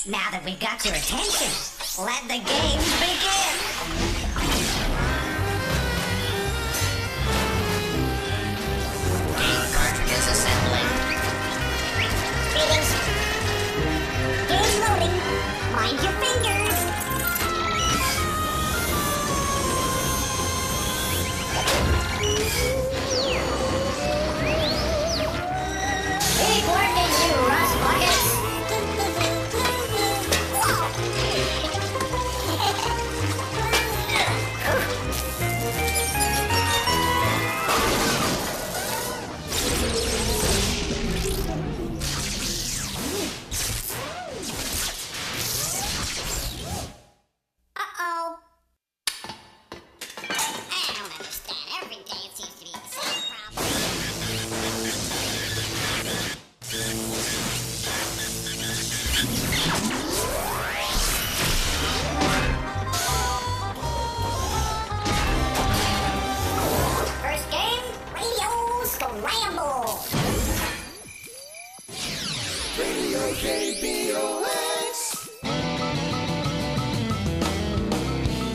Now that we've got your attention, let the games begin! Game cartridges assembling. Greetings. Game loading. Mind your fingers. Keep working, you rust buckets.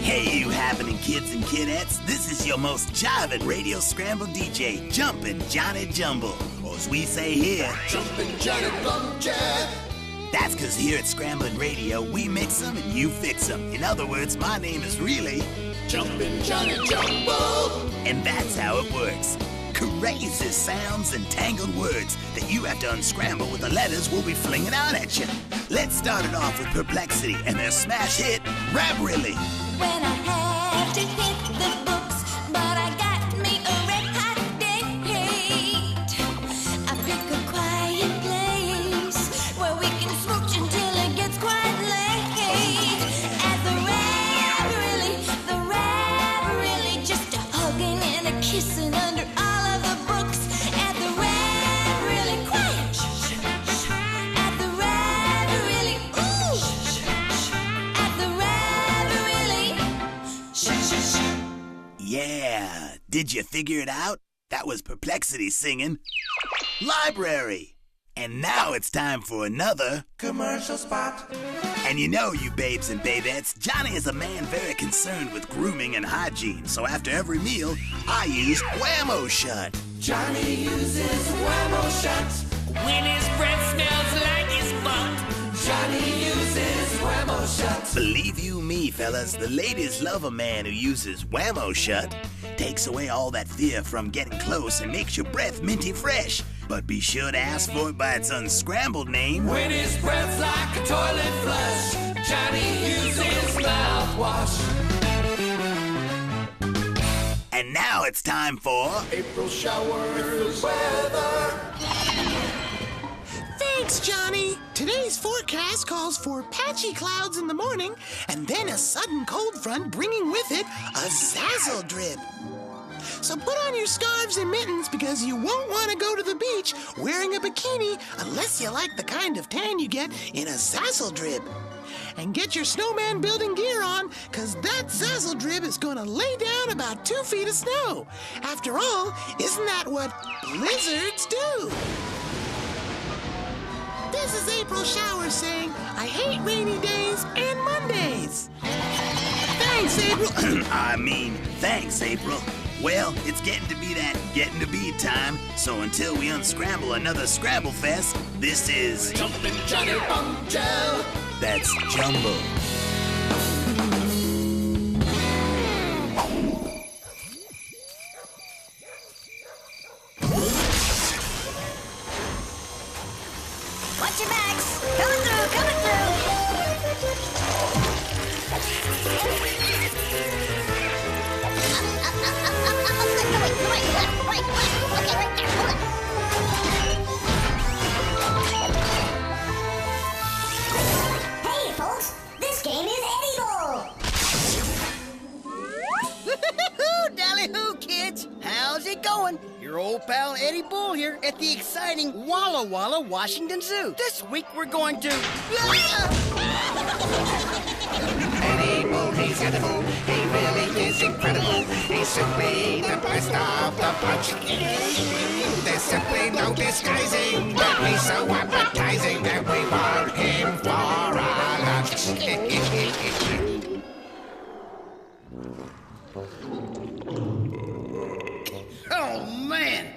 Hey, you happening kids and kidettes, this is your most jiving radio scramble DJ, Jumpin' Johnny Jumble, or as we say here, Jumpin' Johnny Bumjet. That's because here at Scramblin' Radio, we mix 'em and you fix 'em. In other words, my name is really Jumpin' Johnny Jumble. And that's how it works. Crazy sounds and tangled words that you have to unscramble with the letters we'll be flinging out at you. Let's start it off with Perplexity and their smash hit, Rap Really. When I had to hit the books, but I got me a red hot date. I pick a quiet place where we can smooch until it gets quite late. At the rap really, just a hugging and a kissing under all of the books. At the rap really, quiet. At the rap really, ooh. At the rap really. Yeah, did you figure it out? That was Perplexity singing Library. And now it's time for another Commercial spot. And you know, you babes and babettes, Johnny is a man very concerned with grooming and hygiene. So after every meal, I use Whammo Shut. Johnny uses Whammo Shut. When his breath smells like his butt. Johnny uses Whammo Shut. Believe you me, fellas, the ladies love a man who uses Whammo Shut. Takes away all that fear from getting close and makes your breath minty fresh. But be sure to ask for it by its unscrambled name. When his breath's like a toilet flush, Johnny uses mouthwash. And now it's time for April showers weather. Thanks, Johnny. Today's forecast calls for patchy clouds in the morning and then a sudden cold front bringing with it a zazzle drip. So put on your scarves and mittens because you won't want to go to the beach wearing a bikini unless you like the kind of tan you get in a zazzle drip. And get your snowman building gear on because that zazzle drip is going to lay down about 2 feet of snow. After all, isn't that what blizzards do? This is April Showers saying, I hate rainy days and Mondays. Thanks, April. Thanks, April. Well, it's getting to be time. So until we unscramble another Scrabble Fest, this is Jumpin' Johnny Bumjet. That's Jumbo. Watch your backs! Coming through, coming through! Up, right, left. Okay, right there, hold it. Hey, folks, this game is Eddie Bowl! Dally-hoo, kids! How's it going? Your old pal Eddie Bull here at the exciting Walla Walla Washington Zoo. This week we're going to... Eddie Bull, he's edible. He really is incredible. He's simply the best of the bunch. There's simply no disguising that he's so appetizing that we want him for us. Oh, man.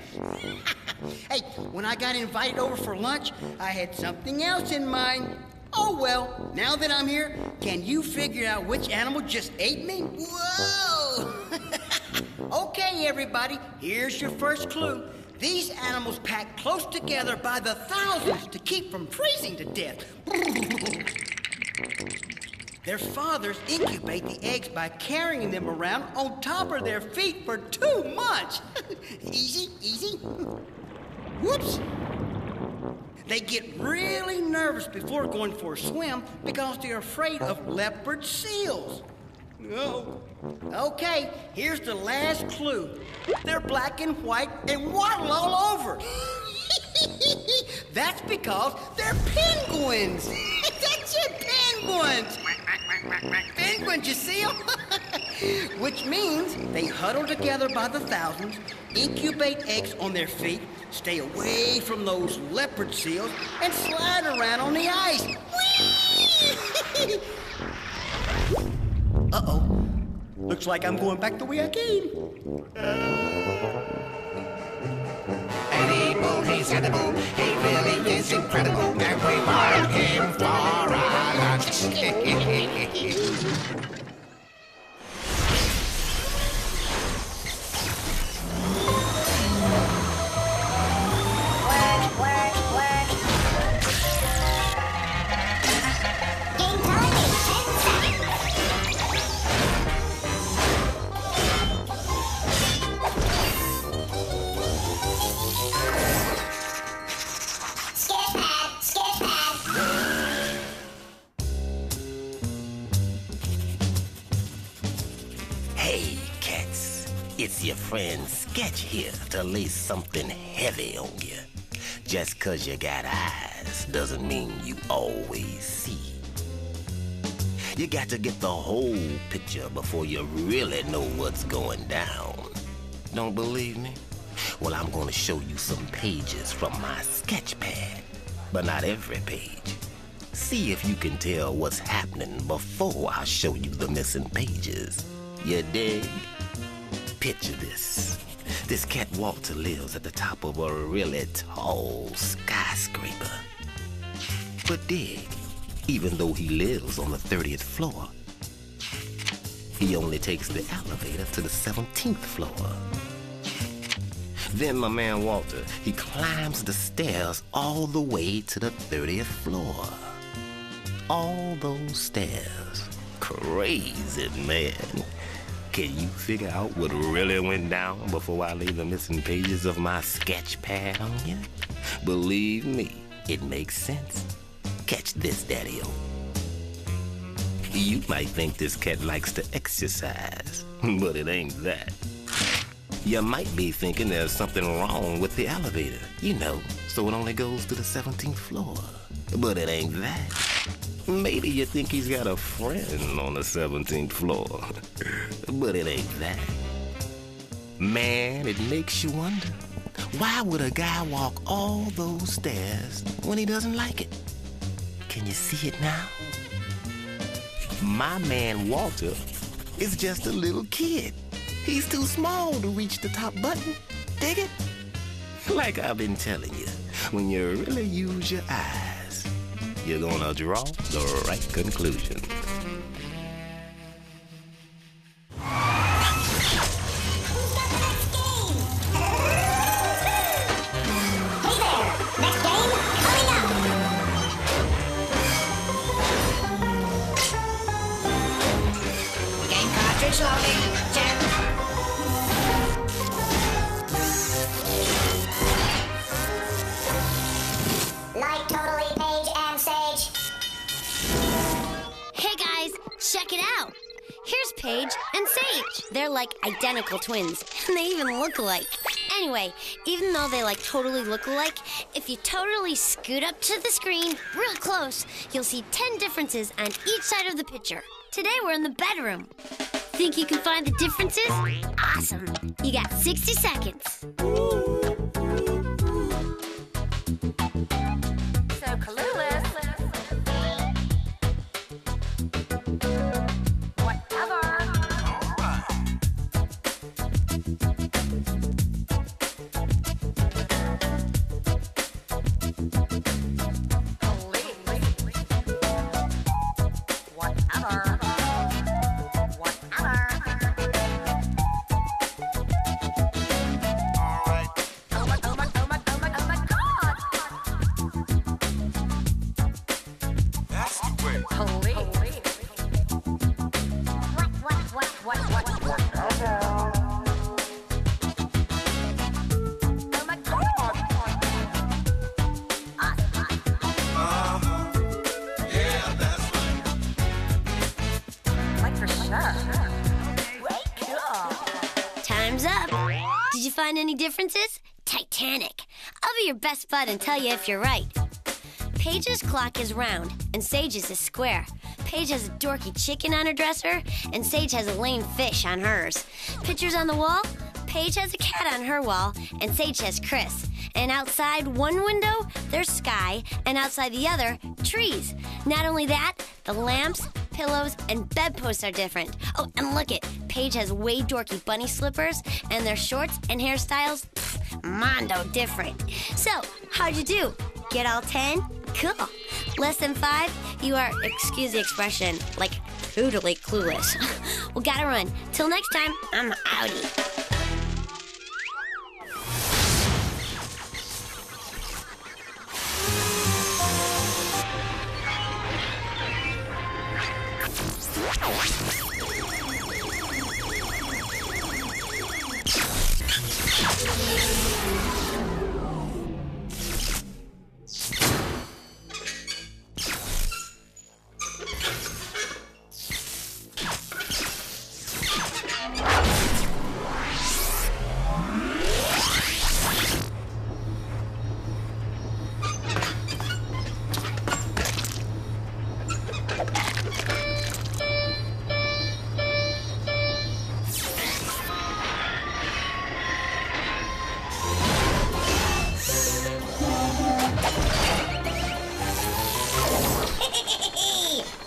Hey, when I got invited over for lunch, I had something else in mind. Oh, well, now that I'm here, can you figure out which animal just ate me? Whoa! Okay, everybody, here's your first clue. These animals pack close together by the thousands to keep from freezing to death. Their fathers incubate the eggs by carrying them around on top of their feet for 2 months. Easy, easy. Whoops. They get really nervous before going for a swim because they're afraid of leopard seals. Oh. Okay, here's the last clue. They're black and white and waddle all over. That's because they're penguins. That's it, penguins. Penguins, you see them? Which means they huddle together by the thousands, incubate eggs on their feet, stay away from those leopard seals, and slide around on the ice. Whee! Uh-oh. Looks like I'm going back the way I came. Edible, he's edible. He really is incredible. And we want him for our lunch. Hey, cats. It's your friend Sketch here to lay something heavy on you. Just 'cause you got eyes doesn't mean you always see. You got to get the whole picture before you really know what's going down. Don't believe me? Well, I'm going to show you some pages from my sketch pad, but not every page. See if you can tell what's happening before I show you the missing pages. You dig? Picture this. This cat Walter lives at the top of a really tall skyscraper. But dig, even though he lives on the 30th floor, he only takes the elevator to the 17th floor. Then my man Walter, he climbs the stairs all the way to the 30th floor. All those stairs. Crazy, man. Can you figure out what really went down before I lay the missing pages of my sketch pad on you? Believe me, it makes sense. Catch this, Daddy-O. You might think this cat likes to exercise, but it ain't that. You might be thinking there's something wrong with the elevator, so it only goes to the 17th floor. But it ain't that. Maybe you think he's got a friend on the 17th floor, but it ain't that. Man, it makes you wonder, why would a guy walk all those stairs when he doesn't like it? Can you see it now? My man Walter is just a little kid. He's too small to reach the top button. Dig it? Like I've been telling you, when you really use your eyes, you're gonna draw the right conclusion. Night totally, Paige and Sage. Hey guys, check it out. Here's Paige and Sage. They're like identical twins, and they even look alike. Anyway, even though they totally look alike, if you totally scoot up to the screen real close, you'll see 10 differences on each side of the picture. Today we're in the bedroom. Think you can find the differences? Awesome. You got 60 seconds. So clueless. Whatever. find any differences? Titanic. I'll be your best bud and tell you if you're right. Paige's clock is round and Sage's is square. Paige has a dorky chicken on her dresser and Sage has a lame fish on hers. Pictures on the wall? Paige has a cat on her wall and Sage has Chris. And outside one window, there's sky, and outside the other, trees. Not only that, the lamps, pillows, and bedposts are different. Oh, and look it, Paige has way dorky bunny slippers, and their shorts and hairstyles, mondo different. So, how'd you do? Get all 10? Cool. Less than 5? You are, excuse the expression, like totally clueless. Well, gotta run. Till next time, I'm outie.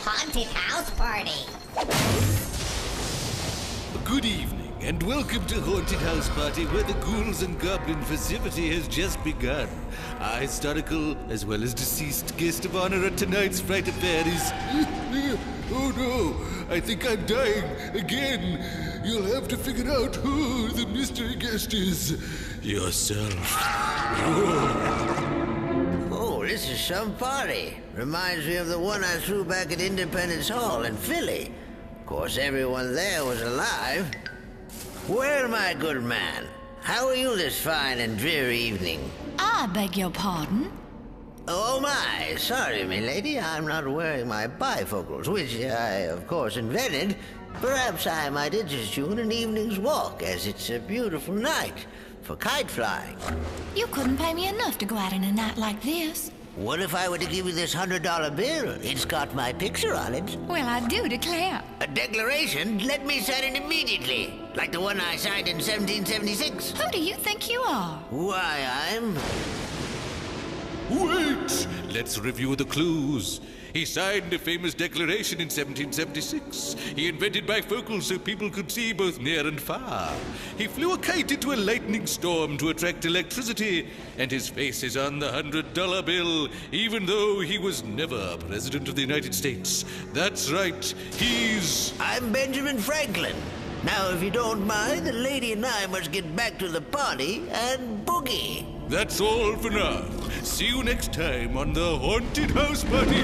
Haunted house party. Good evening, and welcome to Haunted House Party, where the ghouls and goblin festivity has just begun. Our historical, as well as deceased, guest of honor at tonight's Fright Affair is... Oh no, I think I'm dying again. You'll have to figure out who the mystery guest is yourself. Oh, this is some party. Reminds me of the one I threw back at Independence Hall in Philly. Of course, everyone there was alive. Well, my good man, how are you this fine and dreary evening? I beg your pardon? Oh my, sorry, milady, I'm not wearing my bifocals, which I, of course, invented. Perhaps I might interest you in an evening's walk, as it's a beautiful night for kite flying. You couldn't pay me enough to go out in a night like this. What if I were to give you this $100 bill? It's got my picture on it. Well, I do declare. A declaration? Let me sign it immediately. Like the one I signed in 1776. Who do you think you are? Why, I'm... Wait! Let's review the clues. He signed a famous declaration in 1776. He invented bifocals so people could see both near and far. He flew a kite into a lightning storm to attract electricity, and his face is on the $100 bill, even though he was never President of the United States. That's right, he's... I'm Benjamin Franklin. Now, if you don't mind, the lady and I must get back to the party and boogie. That's all for now. See you next time on the Haunted House Party.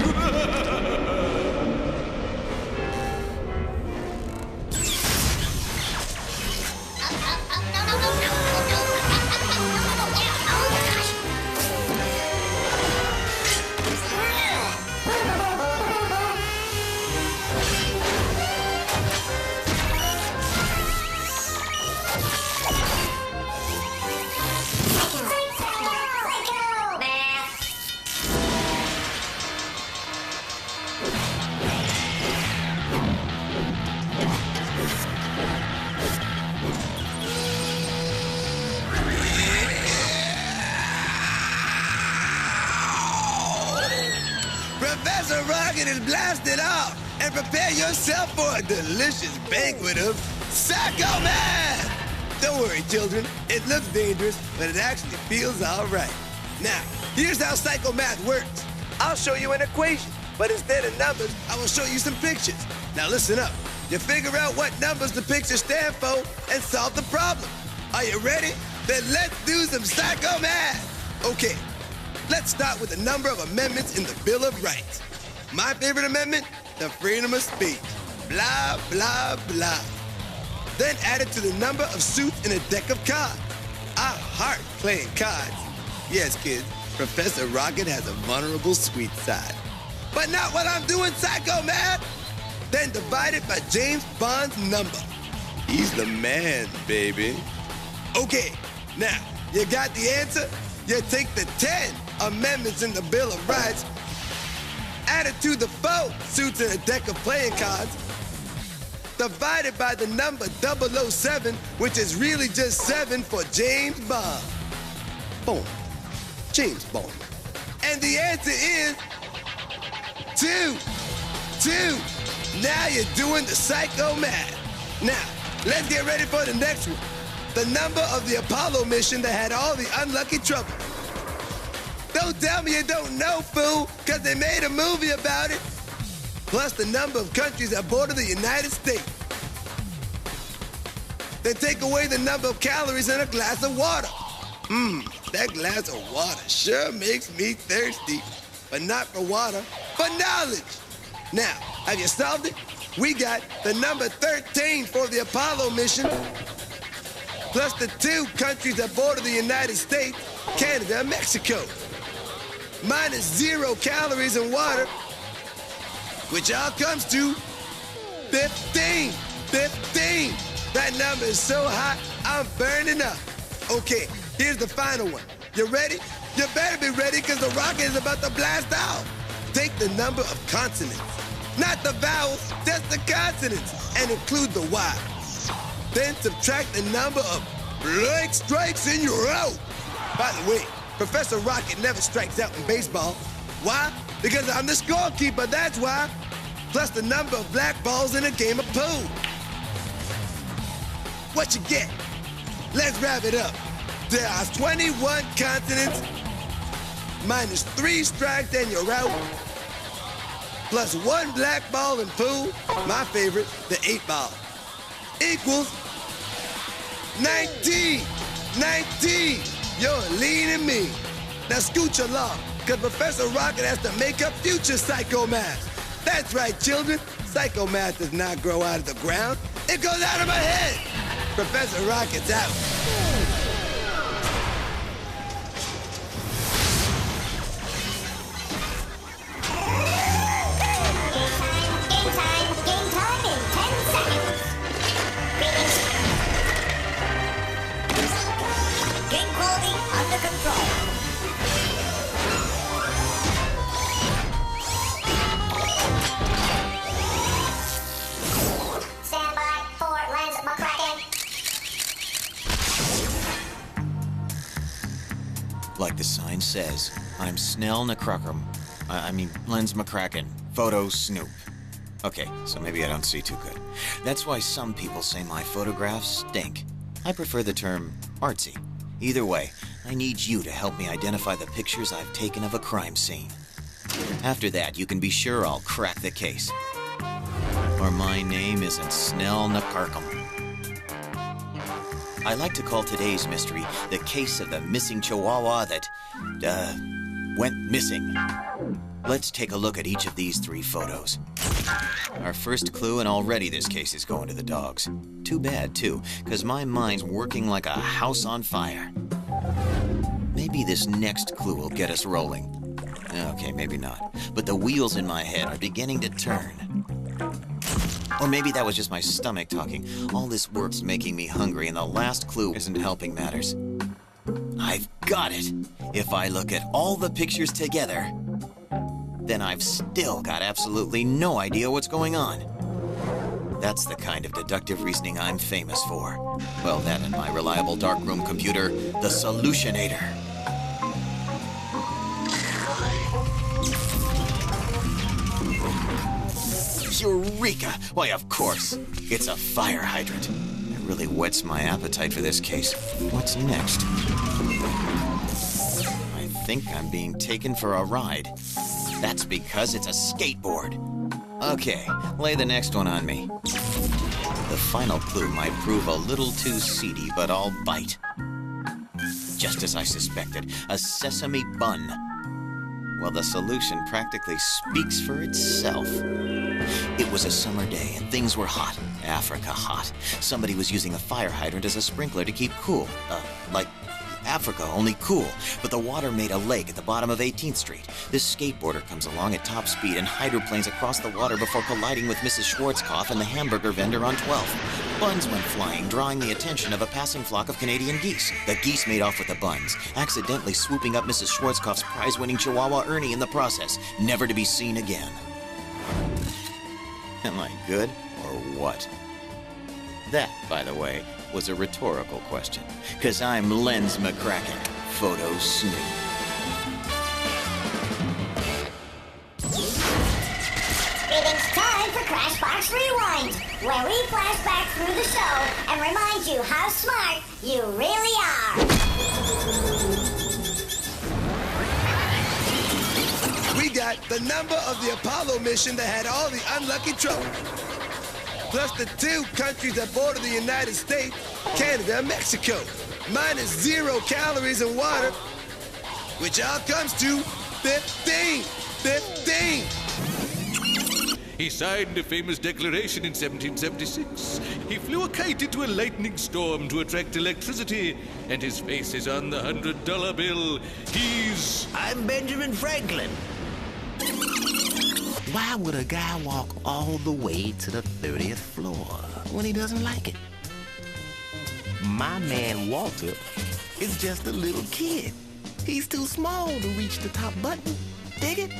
Professor Rocket is blasted off, and prepare yourself for a delicious banquet of Psycho Math! Don't worry, children. It looks dangerous, but it actually feels all right. Now, here's how Psycho Math works. I'll show you an equation, but instead of numbers, I will show you some pictures. Now listen up. You figure out what numbers the pictures stand for and solve the problem. Are you ready? Then let's do some Psycho Math! Okay. Let's start with the number of amendments in the Bill of Rights. My favorite amendment, the freedom of speech. Blah, blah, blah. Then add it to the number of suits in a deck of cards. I heart playing cards. Yes, kids, Professor Rocket has a vulnerable sweet side. But not what I'm doing, Psycho Math! Then divide it by James Bond's number. He's the man, baby. Okay, Now, you got the answer? You take the 10 amendments in the Bill of Rights, add it to the 4 suits in a deck of playing cards, divided by the number 007, which is really just 7 for James Bond. Boom. James Bond. And the answer is 2. 2. Now you're doing the psycho math. Now, let's get ready for the next one. The number of the Apollo mission that had all the unlucky trouble. Don't tell me you don't know, fool, because they made a movie about it. Plus the number of countries that border the United States. Then take away the number of calories in a glass of water. That glass of water sure makes me thirsty. But not for water, for knowledge. Now, have you solved it? We got the number 13 for the Apollo mission, plus the 2 countries that border the United States, Canada and Mexico. Minus 0 calories in water, which all comes to 15. 15. That number is so hot, I'm burning up. Okay, here's the final one. You ready? You better be ready, because the rocket is about to blast out. Take the number of consonants, not the vowels, just the consonants, and include the Y. Then subtract the number of blank strikes and you're out. By the way, Professor Rocket never strikes out in baseball. Why? Because I'm the scorekeeper, that's why. Plus the number of black balls in a game of pool. What you get? Let's wrap it up. There are 21 consonants, minus 3 strikes and you're out, plus 1 black ball in pool, my favorite, the 8 ball, equals 19. 19. You're leading me. Now scoot your along, because Professor Rocket has to make up future psycho math. That's right, children. Psycho math does not grow out of the ground. It goes out of my head. Professor Rocket's out. Game time in 10 seconds. Game quality under control. Stand by for Lens McCracken. Like the sign says, I'm Snell McCracken. I mean, Lens McCracken. Photo Snoop. Okay, so maybe I don't see too good. That's why some people say my photographs stink. I prefer the term artsy. Either way, I need you to help me identify the pictures I've taken of a crime scene. After that, you can be sure I'll crack the case. Or my name isn't Snell McCracken. I like to call today's mystery the case of the missing chihuahua that, went missing. Let's take a look at each of these 3 photos. Our first clue, and already this case is going to the dogs. Too bad, too, because my mind's working like a house on fire. Maybe this next clue will get us rolling. Okay, maybe not. But the wheels in my head are beginning to turn. Or maybe that was just my stomach talking. All this work's making me hungry, and the last clue isn't helping matters. I've got it! If I look at all the pictures together, then I've still got absolutely no idea what's going on. That's the kind of deductive reasoning I'm famous for. Well, that and my reliable darkroom computer, the Solutionator. Eureka! Why, of course. It's a fire hydrant. It really whets my appetite for this case. What's next? I think I'm being taken for a ride. That's because it's a skateboard. Okay, lay the next one on me. The final clue might prove a little too seedy, but I'll bite. Just as I suspected, a sesame bun. Well, the solution practically speaks for itself. It was a summer day and things were hot. Africa hot. Somebody was using a fire hydrant as a sprinkler to keep cool. Like Africa, only cool. But the water made a lake at the bottom of 18th Street. This skateboarder comes along at top speed and hydroplanes across the water before colliding with Mrs. Schwarzkopf and the hamburger vendor on 12th. Buns went flying, drawing the attention of a passing flock of Canadian geese. The geese made off with the buns, accidentally swooping up Mrs. Schwarzkopf's prize-winning Chihuahua Ernie in the process, never to be seen again. Am I good or what? That, by the way, was a rhetorical question, 'cause I'm Lens McCracken, Photo Snoop. It's time for Crashbox Rewind, where we flash back through the show and remind you how smart you really are. We got the number of the Apollo mission that had all the unlucky trouble, plus the 2 countries that border the United States, Canada and Mexico, minus 0 calories and water, which all comes to 15. 15! He signed a famous declaration in 1776. He flew a kite into a lightning storm to attract electricity, and his face is on the $100 bill. I'm Benjamin Franklin. Why would a guy walk all the way to the 30th floor when he doesn't like it? My man Walter is just a little kid. He's too small to reach the top button. Dig it?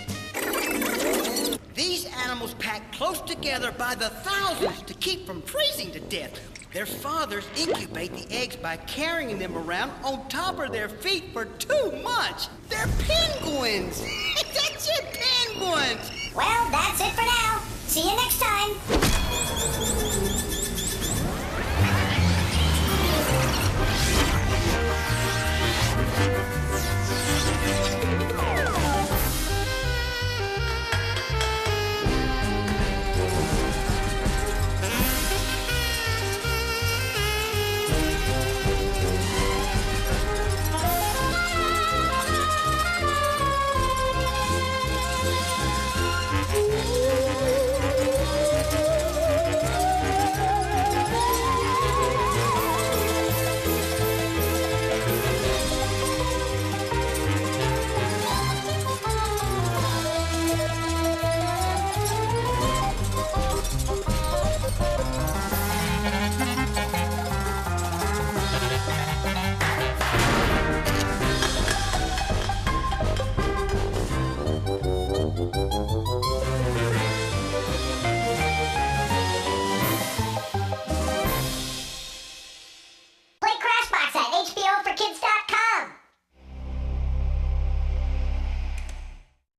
These animals pack close together by the thousands to keep from freezing to death. Their fathers incubate the eggs by carrying them around on top of their feet for 2 months. They're penguins. That's it, penguins. Well, that's it for now. See you next time.